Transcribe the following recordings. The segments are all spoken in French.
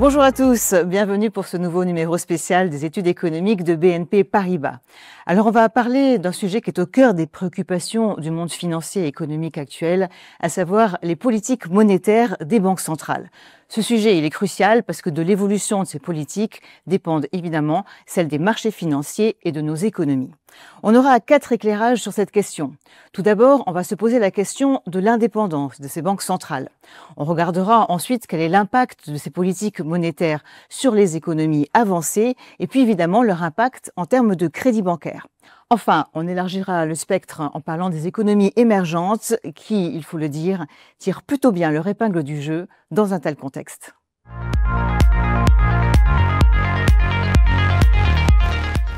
Bonjour à tous, bienvenue pour ce nouveau numéro spécial des études économiques de BNP Paribas. Alors on va parler d'un sujet qui est au cœur des préoccupations du monde financier et économique actuel, à savoir les politiques monétaires des banques centrales. Ce sujet, il est crucial parce que de l'évolution de ces politiques dépendent évidemment celles des marchés financiers et de nos économies. On aura 4 éclairages sur cette question. Tout d'abord, on va se poser la question de l'indépendance de ces banques centrales. On regardera ensuite quel est l'impact de ces politiques monétaires sur les économies avancées et puis évidemment leur impact en termes de crédit bancaire. Enfin, on élargira le spectre en parlant des économies émergentes qui, il faut le dire, tirent plutôt bien leur épingle du jeu dans un tel contexte.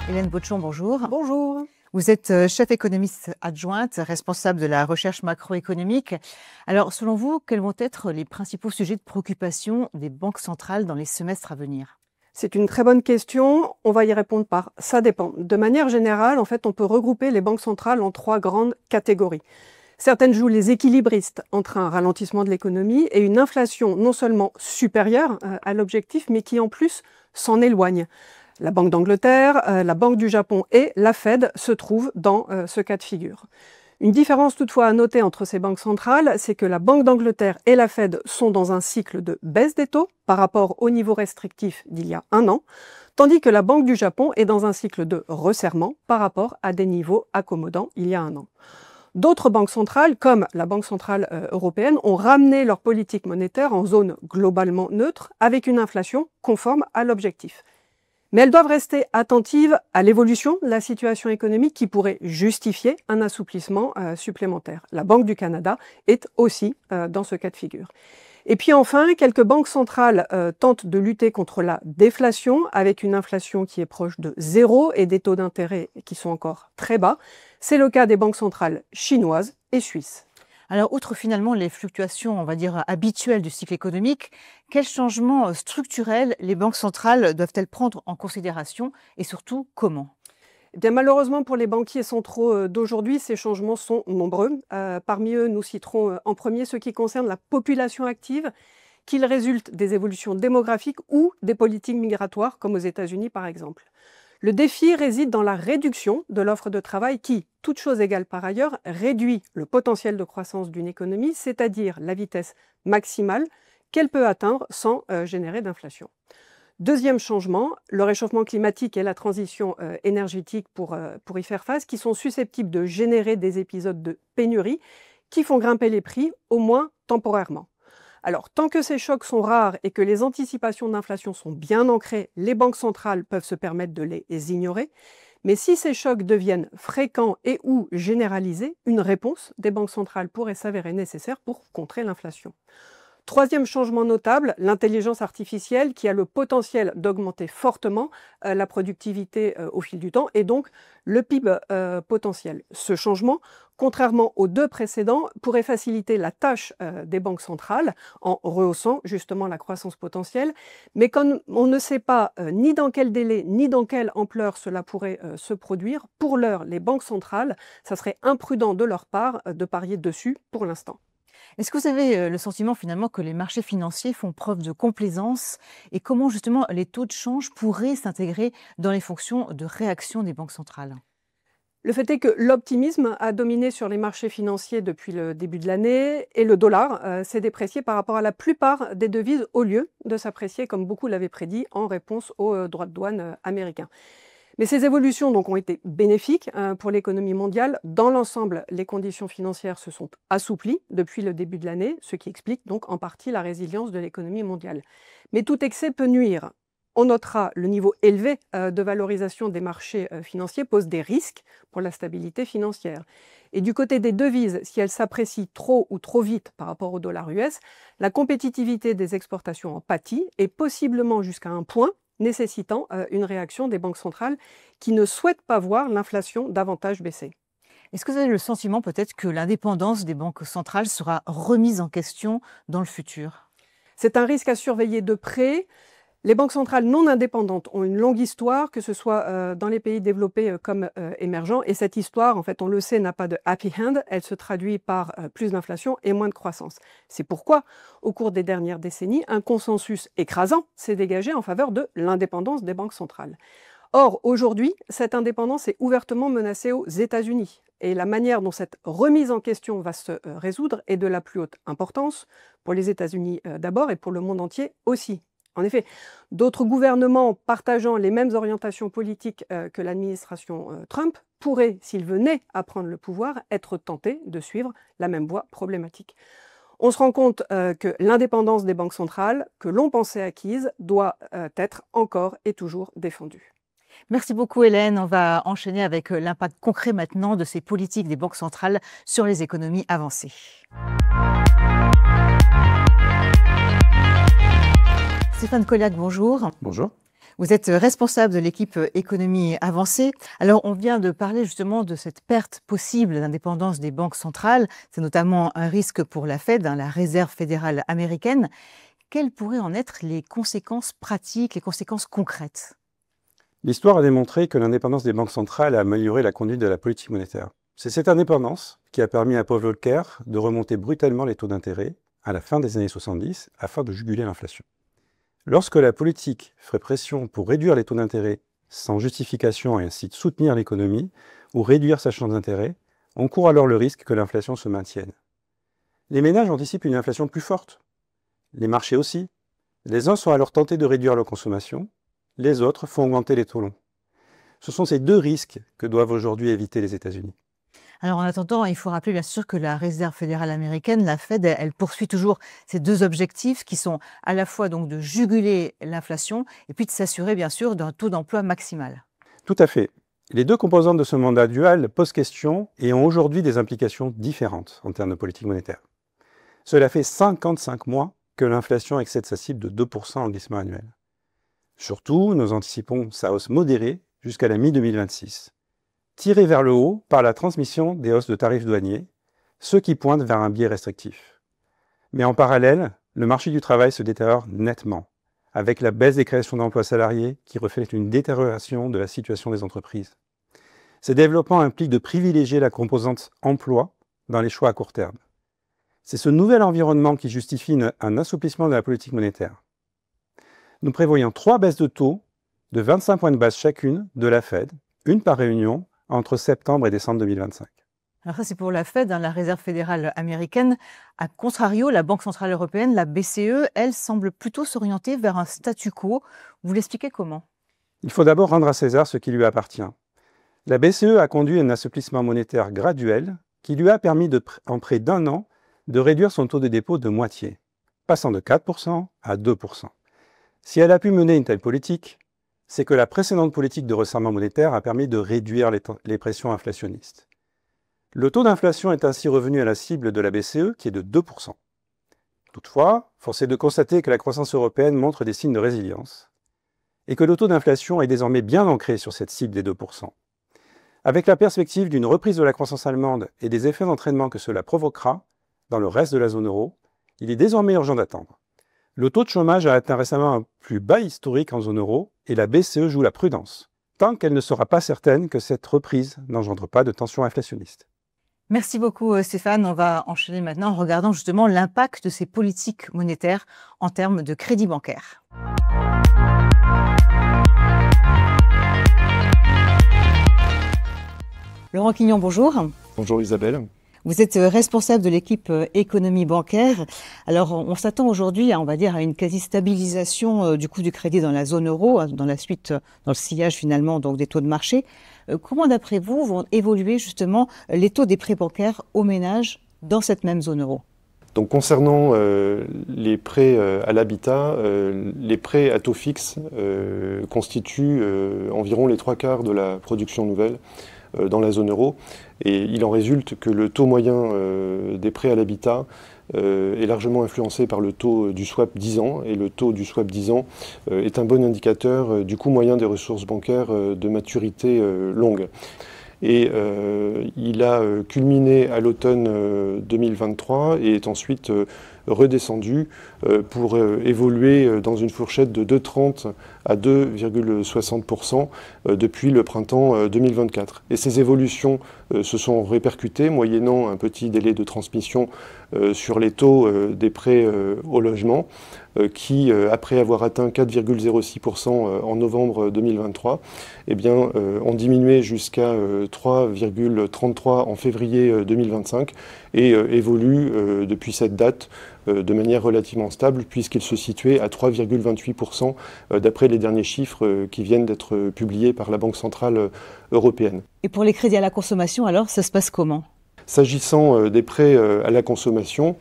Hélène Botchon, bonjour. Bonjour. Vous êtes chef économiste adjointe, responsable de la recherche macroéconomique. Alors, selon vous, quels vont être les principaux sujets de préoccupation des banques centrales dans les semestres à venir ? C'est une très bonne question. On va y répondre par « ça dépend ». De manière générale, en fait, on peut regrouper les banques centrales en 3 grandes catégories. Certaines jouent les équilibristes entre un ralentissement de l'économie et une inflation non seulement supérieure à l'objectif, mais qui en plus s'en éloigne. La Banque d'Angleterre, la Banque du Japon et la Fed se trouvent dans ce cas de figure. Une différence toutefois à noter entre ces banques centrales, c'est que la Banque d'Angleterre et la Fed sont dans un cycle de baisse des taux par rapport au niveau restrictif d'il y a un an, tandis que la Banque du Japon est dans un cycle de resserrement par rapport à des niveaux accommodants il y a un an. D'autres banques centrales, comme la Banque centrale européenne, ont ramené leur politique monétaire en zone globalement neutre avec une inflation conforme à l'objectif. Mais elles doivent rester attentives à l'évolution de la situation économique qui pourrait justifier un assouplissement supplémentaire. La Banque du Canada est aussi dans ce cas de figure. Et puis enfin, quelques banques centrales tentent de lutter contre la déflation avec une inflation qui est proche de 0 et des taux d'intérêt qui sont encore très bas. C'est le cas des banques centrales chinoises et suisses. Alors, outre finalement les fluctuations, on va dire, habituelles du cycle économique, quels changements structurels les banques centrales doivent-elles prendre en considération et surtout comment ? Eh bien, malheureusement pour les banquiers centraux d'aujourd'hui, ces changements sont nombreux. Parmi eux, nous citerons en premier ceux qui concernent la population active, qu'ils résultent des évolutions démographiques ou des politiques migratoires, comme aux États-Unis par exemple. Le défi réside dans la réduction de l'offre de travail qui, toute chose égale par ailleurs, réduit le potentiel de croissance d'une économie, c'est-à-dire la vitesse maximale qu'elle peut atteindre sans générer d'inflation. Deuxième changement, le réchauffement climatique et la transition énergétique pour y faire face, qui sont susceptibles de générer des épisodes de pénurie qui font grimper les prix, au moins temporairement. Alors, tant que ces chocs sont rares et que les anticipations d'inflation sont bien ancrées, les banques centrales peuvent se permettre de les ignorer. Mais si ces chocs deviennent fréquents et ou généralisés, une réponse des banques centrales pourrait s'avérer nécessaire pour contrer l'inflation. Troisième changement notable, l'intelligence artificielle qui a le potentiel d'augmenter fortement la productivité au fil du temps et donc le PIB potentiel. Ce changement, contrairement aux 2 précédents, pourrait faciliter la tâche des banques centrales en rehaussant justement la croissance potentielle. Mais comme on ne sait pas ni dans quel délai ni dans quelle ampleur cela pourrait se produire, pour l'heure, les banques centrales, ça serait imprudent de leur part de parier dessus pour l'instant. Est-ce que vous avez le sentiment finalement que les marchés financiers font preuve de complaisance et comment justement les taux de change pourraient s'intégrer dans les fonctions de réaction des banques centrales ? Le fait est que l'optimisme a dominé sur les marchés financiers depuis le début de l'année et le dollar s'est déprécié par rapport à la plupart des devises au lieu de s'apprécier comme beaucoup l'avaient prédit en réponse aux droits de douane américains. Mais ces évolutions donc, ont été bénéfiques pour l'économie mondiale. Dans l'ensemble, les conditions financières se sont assouplies depuis le début de l'année, ce qui explique donc en partie la résilience de l'économie mondiale. Mais tout excès peut nuire. On notera le niveau élevé de valorisation des marchés financiers pose des risques pour la stabilité financière. Et du côté des devises, si elles s'apprécient trop ou trop vite par rapport au dollar US, la compétitivité des exportations en pâtit et possiblement jusqu'à un point nécessitant une réaction des banques centrales qui ne souhaitent pas voir l'inflation davantage baisser. Est-ce que vous avez le sentiment peut-être que l'indépendance des banques centrales sera remise en question dans le futur ? C'est un risque à surveiller de près. Les banques centrales non indépendantes ont une longue histoire, que ce soit dans les pays développés comme émergents. Et cette histoire, en fait, on le sait, n'a pas de happy hand. Elle se traduit par plus d'inflation et moins de croissance. C'est pourquoi, au cours des dernières décennies, un consensus écrasant s'est dégagé en faveur de l'indépendance des banques centrales. Or, aujourd'hui, cette indépendance est ouvertement menacée aux États-Unis. Et la manière dont cette remise en question va se résoudre est de la plus haute importance, pour les États-Unis d'abord et pour le monde entier aussi. En effet, d'autres gouvernements partageant les mêmes orientations politiques que l'administration Trump pourraient, s'ils venaient à prendre le pouvoir, être tentés de suivre la même voie problématique. On se rend compte que l'indépendance des banques centrales, que l'on pensait acquise, doit être encore et toujours défendue. Merci beaucoup Hélène. On va enchaîner avec l'impact concret maintenant de ces politiques des banques centrales sur les économies avancées. Stéphane Collac, bonjour. Bonjour. Vous êtes responsable de l'équipe économie avancée. Alors, on vient de parler justement de cette perte possible d'indépendance des banques centrales. C'est notamment un risque pour la Fed, la Réserve fédérale américaine. Quelles pourraient en être les conséquences pratiques, les conséquences concrètes ? L'histoire a démontré que l'indépendance des banques centrales a amélioré la conduite de la politique monétaire. C'est cette indépendance qui a permis à Paul Volcker de remonter brutalement les taux d'intérêt à la fin des années 70 afin de juguler l'inflation. Lorsque la politique ferait pression pour réduire les taux d'intérêt sans justification et ainsi de soutenir l'économie ou réduire sa charge d'intérêt, on court alors le risque que l'inflation se maintienne. Les ménages anticipent une inflation plus forte. Les marchés aussi. Les uns sont alors tentés de réduire leur consommation, les autres font augmenter les taux longs. Ce sont ces deux risques que doivent aujourd'hui éviter les États-Unis. Alors en attendant, il faut rappeler bien sûr que la Réserve fédérale américaine, la Fed, elle poursuit toujours ces deux objectifs qui sont à la fois donc de juguler l'inflation et puis de s'assurer bien sûr d'un taux d'emploi maximal. Tout à fait. Les deux composantes de ce mandat dual posent question et ont aujourd'hui des implications différentes en termes de politique monétaire. Cela fait 55 mois que l'inflation excède sa cible de 2% en glissement annuel. Surtout, nous anticipons sa hausse modérée jusqu'à la mi-2026. Tiré vers le haut par la transmission des hausses de tarifs douaniers, ce qui pointe vers un biais restrictif. Mais en parallèle, le marché du travail se détériore nettement, avec la baisse des créations d'emplois salariés qui reflète une détérioration de la situation des entreprises. Ces développements impliquent de privilégier la composante emploi dans les choix à court terme. C'est ce nouvel environnement qui justifie un assouplissement de la politique monétaire. Nous prévoyons 3 baisses de taux de 25 points de base chacune de la Fed, une par réunion, entre septembre et décembre 2025. Alors ça, c'est pour la Fed, la Réserve fédérale américaine. A contrario, la Banque centrale européenne, la BCE, elle semble plutôt s'orienter vers un statu quo. Vous l'expliquez comment ? Il faut d'abord rendre à César ce qui lui appartient. La BCE a conduit un assouplissement monétaire graduel qui lui a permis, en près d'un an, de réduire son taux de dépôt de moitié, passant de 4% à 2%. Si elle a pu mener une telle politique, c'est que la précédente politique de resserrement monétaire a permis de réduire les pressions inflationnistes. Le taux d'inflation est ainsi revenu à la cible de la BCE qui est de 2%. Toutefois, force est de constater que la croissance européenne montre des signes de résilience et que le taux d'inflation est désormais bien ancré sur cette cible des 2%. Avec la perspective d'une reprise de la croissance allemande et des effets d'entraînement que cela provoquera dans le reste de la zone euro, il est désormais urgent d'attendre. Le taux de chômage a atteint récemment un plus bas historique en zone euro et la BCE joue la prudence, tant qu'elle ne sera pas certaine que cette reprise n'engendre pas de tensions inflationnistes. Merci beaucoup Stéphane. On va enchaîner maintenant en regardant justement l'impact de ces politiques monétaires en termes de crédit bancaire. Laurent Quignon, bonjour. Bonjour Isabelle. Vous êtes responsable de l'équipe économie bancaire. Alors, on s'attend aujourd'hui, on va dire, à une quasi-stabilisation du coût du crédit dans la zone euro, dans la suite, dans le sillage finalement donc des taux de marché. Comment, d'après vous, vont évoluer justement les taux des prêts bancaires aux ménages dans cette même zone euro ? Donc concernant les prêts à l'habitat, les prêts à taux fixe constituent environ les 3/4 de la production nouvelle dans la zone euro. Et il en résulte que le taux moyen des prêts à l'habitat est largement influencé par le taux du swap 10 ans. Et le taux du swap 10 ans est un bon indicateur du coût moyen des ressources bancaires de maturité longue. Et il a culminé à l'automne 2023 et est ensuite redescendu pour évoluer dans une fourchette de 2,30 à 2,60% depuis le printemps 2024. Et ces évolutions se sont répercutées, moyennant un petit délai de transmission sur les taux des prêts au logement, qui, après avoir atteint 4,06% en novembre 2023, eh bien, ont diminué jusqu'à 3,33% en février 2025 et évoluent depuis cette date de manière relativement stable, puisqu'il se situait à 3,28% d'après les derniers chiffres qui viennent d'être publiés par la Banque centrale européenne. Et pour les crédits à la consommation, alors, ça se passe comment ? S'agissant des prêts à la consommation,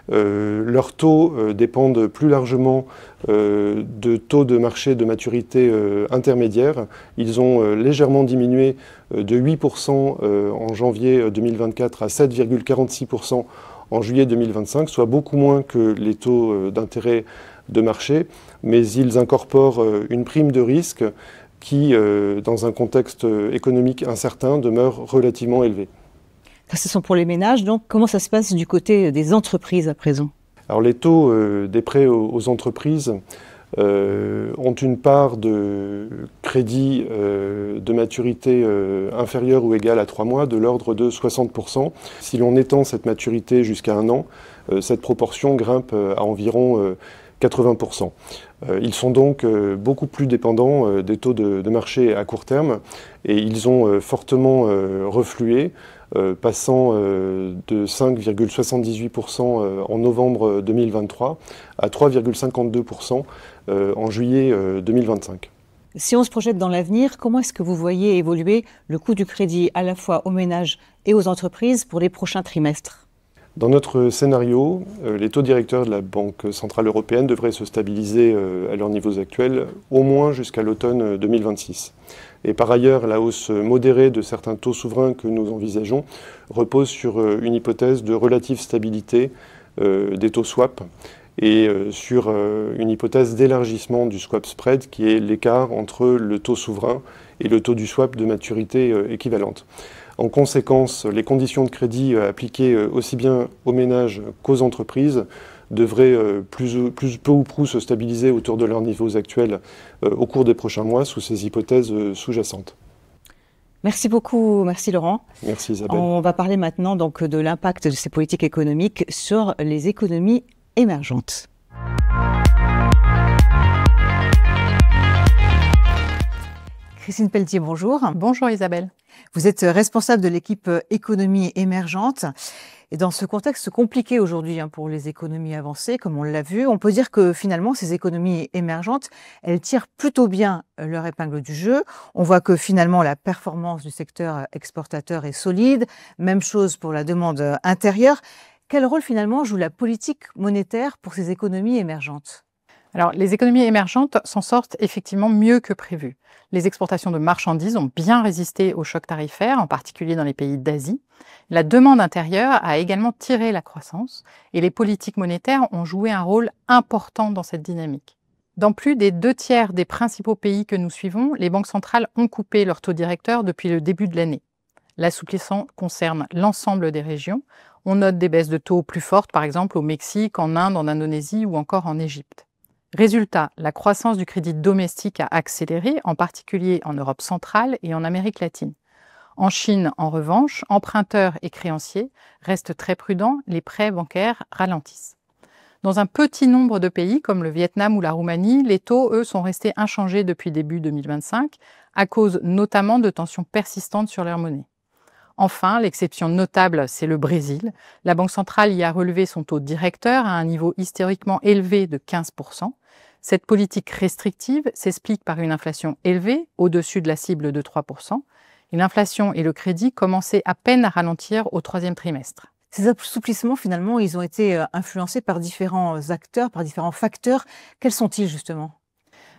leurs taux dépendent plus largement de taux de marché de maturité intermédiaire. Ils ont légèrement diminué de 8% en janvier 2024 à 7,46% en juillet 2025, soit beaucoup moins que les taux d'intérêt de marché, mais ils incorporent une prime de risque qui, dans un contexte économique incertain, demeure relativement élevée. Ce sont pour les ménages, donc comment ça se passe du côté des entreprises à présent? Alors les taux des prêts aux entreprises ont une part de crédit de maturité inférieure ou égale à 3 mois de l'ordre de 60%. Si l'on étend cette maturité jusqu'à 1 an, cette proportion grimpe à environ 80%. Ils sont donc beaucoup plus dépendants des taux de marché à court terme et ils ont fortement reflué, passant de 5,78% en novembre 2023 à 3,52% en juillet 2025. Si on se projette dans l'avenir, comment est-ce que vous voyez évoluer le coût du crédit à la fois aux ménages et aux entreprises pour les prochains trimestres ? Dans notre scénario, les taux directeurs de la Banque centrale européenne devraient se stabiliser à leurs niveaux actuels, au moins jusqu'à l'automne 2026. Et par ailleurs, la hausse modérée de certains taux souverains que nous envisageons repose sur une hypothèse de relative stabilité des taux swap et sur une hypothèse d'élargissement du swap spread, qui est l'écart entre le taux souverain et le taux du swap de maturité équivalente. En conséquence, les conditions de crédit appliquées aussi bien aux ménages qu'aux entreprises devraient peu ou prou se stabiliser autour de leurs niveaux actuels au cours des prochains mois sous ces hypothèses sous-jacentes. Merci beaucoup, merci Laurent. Merci Isabelle. On va parler maintenant donc de l'impact de ces politiques économiques sur les économies émergentes. Christine Pelletier, bonjour. Bonjour Isabelle. Vous êtes responsable de l'équipe économie émergente. Et dans ce contexte compliqué aujourd'hui pour les économies avancées, comme on l'a vu, on peut dire que finalement ces économies émergentes, elles tirent plutôt bien leur épingle du jeu. On voit que finalement la performance du secteur exportateur est solide. Même chose pour la demande intérieure. Quel rôle finalement joue la politique monétaire pour ces économies émergentes ? Alors, les économies émergentes s'en sortent effectivement mieux que prévu. Les exportations de marchandises ont bien résisté aux chocs tarifaires, en particulier dans les pays d'Asie. La demande intérieure a également tiré la croissance et les politiques monétaires ont joué un rôle important dans cette dynamique. Dans plus des 2/3 des principaux pays que nous suivons, les banques centrales ont coupé leur taux directeur depuis le début de l'année. L'assouplissement concerne l'ensemble des régions. On note des baisses de taux plus fortes, par exemple au Mexique, en Inde, en Indonésie ou encore en Égypte. Résultat, la croissance du crédit domestique a accéléré, en particulier en Europe centrale et en Amérique latine. En Chine, en revanche, emprunteurs et créanciers restent très prudents, les prêts bancaires ralentissent. Dans un petit nombre de pays, comme le Vietnam ou la Roumanie, les taux, eux, sont restés inchangés depuis début 2025, à cause notamment de tensions persistantes sur leur monnaie. Enfin, l'exception notable, c'est le Brésil. La Banque centrale y a relevé son taux directeur à un niveau historiquement élevé de 15%. Cette politique restrictive s'explique par une inflation élevée, au-dessus de la cible de 3%. Et l'inflation et le crédit commençaient à peine à ralentir au 3e trimestre. Ces assouplissements, finalement, ils ont été influencés par différents acteurs, par différents facteurs. Quels sont-ils, justement ?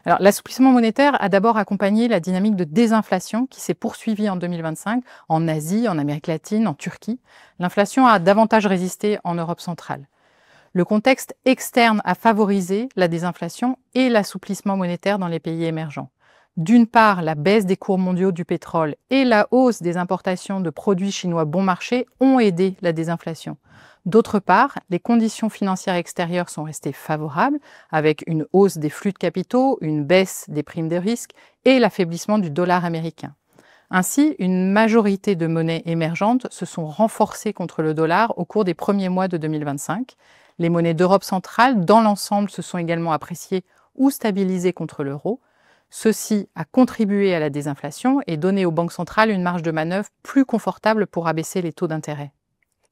Alors, l'assouplissement monétaire a d'abord accompagné la dynamique de désinflation qui s'est poursuivie en 2025 en Asie, en Amérique latine, en Turquie. L'inflation a davantage résisté en Europe centrale. Le contexte externe a favorisé la désinflation et l'assouplissement monétaire dans les pays émergents. D'une part, la baisse des cours mondiaux du pétrole et la hausse des importations de produits chinois bon marché ont aidé la désinflation. D'autre part, les conditions financières extérieures sont restées favorables, avec une hausse des flux de capitaux, une baisse des primes de risque et l'affaiblissement du dollar américain. Ainsi, une majorité de monnaies émergentes se sont renforcées contre le dollar au cours des premiers mois de 2025. Les monnaies d'Europe centrale, dans l'ensemble, se sont également appréciées ou stabilisées contre l'euro. Ceci a contribué à la désinflation et donné aux banques centrales une marge de manœuvre plus confortable pour abaisser les taux d'intérêt.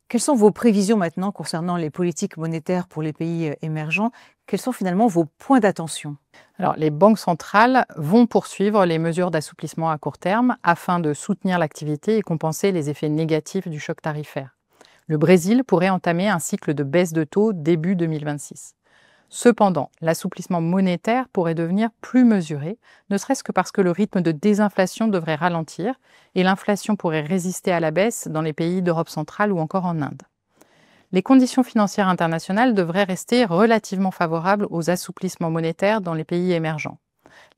Quelles sont vos prévisions maintenant concernant les politiques monétaires pour les pays émergents? Quels sont finalement vos points d'attention? Alors, les banques centrales vont poursuivre les mesures d'assouplissement à court terme afin de soutenir l'activité et compenser les effets négatifs du choc tarifaire. Le Brésil pourrait entamer un cycle de baisse de taux début 2026. Cependant, l'assouplissement monétaire pourrait devenir plus mesuré, ne serait-ce que parce que le rythme de désinflation devrait ralentir et l'inflation pourrait résister à la baisse dans les pays d'Europe centrale ou encore en Inde. Les conditions financières internationales devraient rester relativement favorables aux assouplissements monétaires dans les pays émergents.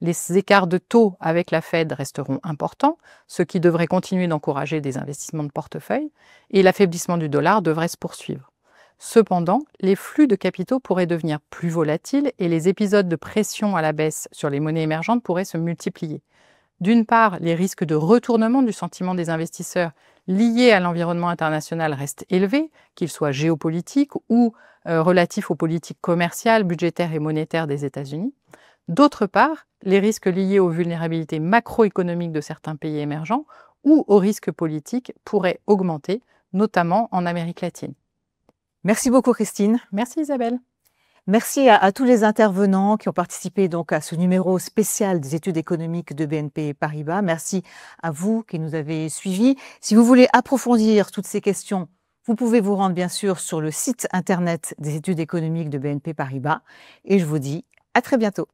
Les écarts de taux avec la Fed resteront importants, ce qui devrait continuer d'encourager des investissements de portefeuille, et l'affaiblissement du dollar devrait se poursuivre. Cependant, les flux de capitaux pourraient devenir plus volatiles et les épisodes de pression à la baisse sur les monnaies émergentes pourraient se multiplier. D'une part, les risques de retournement du sentiment des investisseurs liés à l'environnement international restent élevés, qu'ils soient géopolitiques ou relatifs aux politiques commerciales, budgétaires et monétaires des États-Unis. D'autre part, les risques liés aux vulnérabilités macroéconomiques de certains pays émergents ou aux risques politiques pourraient augmenter, notamment en Amérique latine. Merci beaucoup Christine. Merci Isabelle. Merci à tous les intervenants qui ont participé donc à ce numéro spécial des études économiques de BNP Paribas. Merci à vous qui nous avez suivis. Si vous voulez approfondir toutes ces questions, vous pouvez vous rendre bien sûr sur le site internet des études économiques de BNP Paribas. Et je vous dis à très bientôt.